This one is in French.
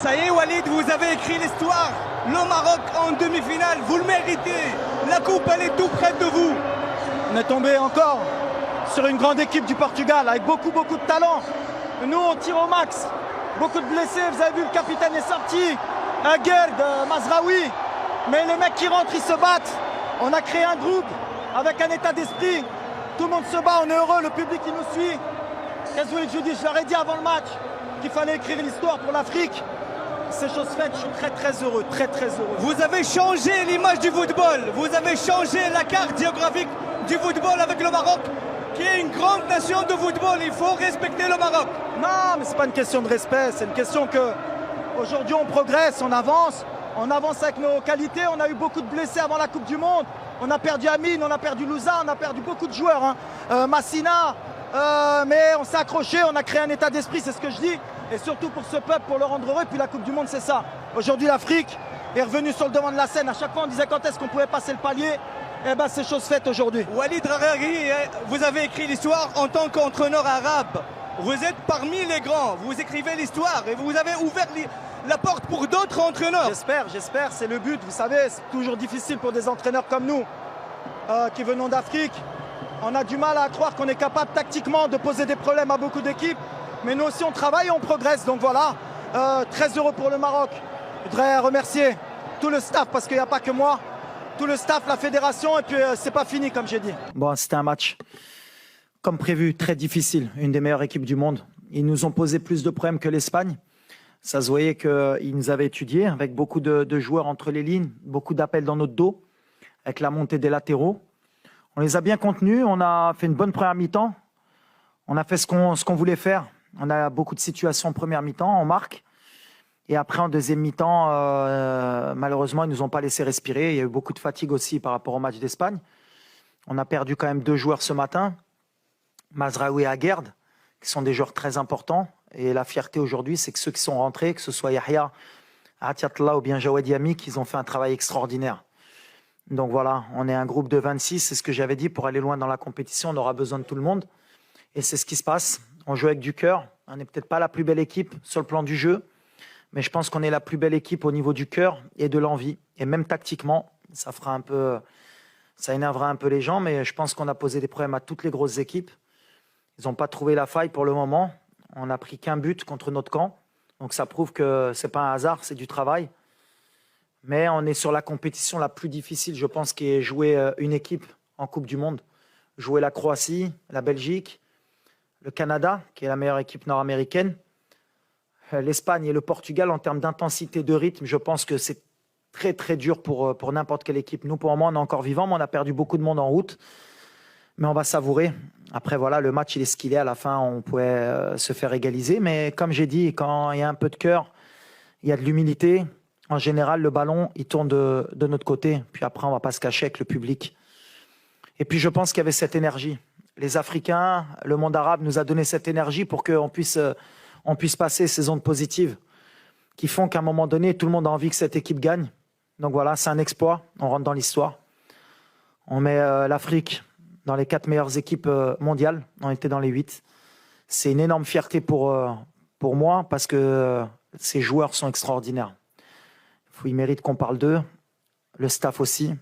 Ça y est Walid, vous avez écrit l'histoire. Le Maroc en demi-finale, vous le méritez. La coupe, elle est tout près de vous. On est tombé encore sur une grande équipe du Portugal avec beaucoup de talent. Nous, on tire au max. Beaucoup de blessés, vous avez vu, le capitaine est sorti. Gerd, Mazraoui. Mais les mecs qui rentrent, ils se battent. On a créé un groupe avec un état d'esprit. Tout le monde se bat, on est heureux, le public il nous suit. Qu'est-ce que vous voulez que je vous dise? Je leur ai dit avant le match qu'il fallait écrire l'histoire pour l'Afrique. C'est chose faite, je suis très heureux, très heureux. Vous avez changé l'image du football. Vous avez changé la carte géographique du football avec le Maroc, qui est une grande nation de football. Il faut respecter le Maroc. Non, mais c'est pas une question de respect, c'est une question que aujourd'hui on progresse, on avance avec nos qualités. On a eu beaucoup de blessés avant la Coupe du Monde. On a perdu Amine, on a perdu Louza, on a perdu beaucoup de joueurs. Massina, mais on s'est accroché, on a créé un état d'esprit, c'est ce que je dis. Et surtout pour ce peuple, pour le rendre heureux. Et puis la Coupe du Monde, c'est ça. Aujourd'hui, l'Afrique est revenue sur le devant de la scène. À chaque fois, on disait quand est-ce qu'on pouvait passer le palier. Eh bien, c'est chose faite aujourd'hui. Walid Regragui, vous avez écrit l'histoire en tant qu'entraîneur arabe. Vous êtes parmi les grands. Vous écrivez l'histoire et vous avez ouvert la porte pour d'autres entraîneurs. J'espère, c'est le but. Vous savez, c'est toujours difficile pour des entraîneurs comme nous, qui venons d'Afrique. On a du mal à croire qu'on est capable tactiquement de poser des problèmes à beaucoup d'équipes. Mais nous aussi, on travaille et on progresse. Donc voilà, très heureux pour le Maroc. Je voudrais remercier tout le staff, parce qu'il n'y a pas que moi. Tout le staff, la fédération, et puis c'est pas fini, comme j'ai dit. Bon, c'était un match, comme prévu, très difficile. Une des meilleures équipes du monde. Ils nous ont posé plus de problèmes que l'Espagne. Ça se voyait qu'ils nous avaient étudiés, avec beaucoup de joueurs entre les lignes, beaucoup d'appels dans notre dos, avec la montée des latéraux. On les a bien contenus, on a fait une bonne première mi-temps. On a fait ce qu'on voulait faire. On a beaucoup de situations en première mi-temps, on marque. Et après, en deuxième mi-temps, malheureusement, ils ne nous ont pas laissé respirer. Il y a eu beaucoup de fatigue aussi par rapport au match d'Espagne. On a perdu quand même 2 joueurs ce matin, Mazraoui et Gerd, qui sont des joueurs très importants. Et la fierté aujourd'hui, c'est que ceux qui sont rentrés, que ce soit Yahya, Atiatla ou bien Jawed Yami, qu'ils ont fait un travail extraordinaire. Donc voilà, on est un groupe de 26. C'est ce que j'avais dit, pour aller loin dans la compétition, on aura besoin de tout le monde. Et c'est ce qui se passe. On joue avec du cœur. On n'est peut-être pas la plus belle équipe sur le plan du jeu, mais je pense qu'on est la plus belle équipe au niveau du cœur et de l'envie. Et même tactiquement, ça énervera un peu les gens, mais je pense qu'on a posé des problèmes à toutes les grosses équipes. Ils n'ont pas trouvé la faille pour le moment. On n'a pris qu'un but contre notre camp. Donc ça prouve que ce n'est pas un hasard, c'est du travail. Mais on est sur la compétition la plus difficile, je pense, qui est jouer une équipe en Coupe du Monde. Jouer la Croatie, la Belgique, le Canada, qui est la meilleure équipe nord-américaine, l'Espagne et le Portugal. En termes d'intensité de rythme, je pense que c'est très dur pour n'importe quelle équipe. Nous, pour le moment, on est encore vivants, mais on a perdu beaucoup de monde en route. Mais on va savourer. Après, voilà, le match, il est ce qu'il est. À la fin, on pouvait se faire égaliser. Mais comme j'ai dit, quand il y a un peu de cœur, il y a de l'humilité. En général, le ballon, il tourne de notre côté. Puis après, on ne va pas se cacher avec le public. Et puis, je pense qu'il y avait cette énergie. Les Africains, le monde arabe nous a donné cette énergie pour qu'on puisse passer ces ondes positives qui font qu'à un moment donné, tout le monde a envie que cette équipe gagne. Donc voilà, c'est un exploit. On rentre dans l'histoire. On met l'Afrique dans les 4 meilleures équipes mondiales. On était dans les 8. C'est une énorme fierté pour moi, parce que ces joueurs sont extraordinaires. Il mérite qu'on parle d'eux. Le staff aussi.